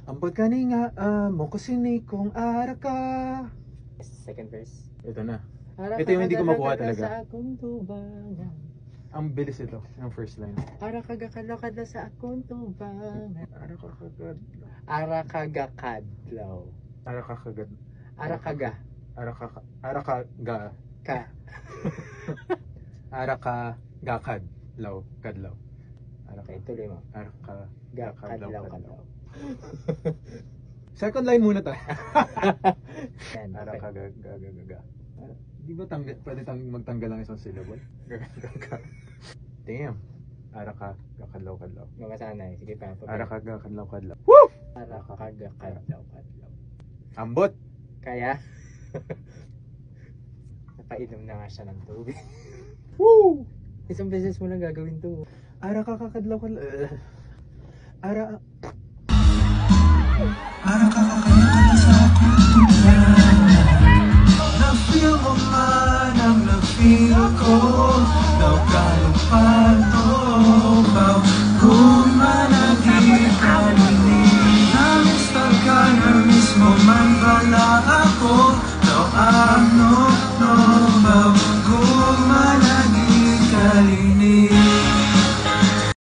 Ambot ka ni nga mo kusini kung ara ka. Second verse. Ito na. Ito yung hindi ko makuha talaga. Sa akong tubangan. Ang bilis ito, yung first line. Ara kagakalakad na sa akong tubangan. Ara ka kagad. Ara kagakadlaw. Ara ka kagad. Ara kaga. Ara ka ga. Ka. Ara ka gakad. Law. Kadlaw. Ara ka. Okay, tuloy mo. Ara ka Gakadlaw kadlaw. kadlaw. Second line muna tayo. Yan, Ara okay. ka ga. Di ba pwede magtanggal lang isang syllable? Damn. Ara ka gakadlaw. Mamasanay. Sige pa. Ara ka gakadlaw. Ara kagakadlaw kadlaw. Ambot. Kaya, napainom na nga siya ng tubig. Woo! Isang beses mo lang gagawin to. Ara ka kakadlaw. Ara ka kakadlaw sa akin. Na-feel mo man ang na-feel ko.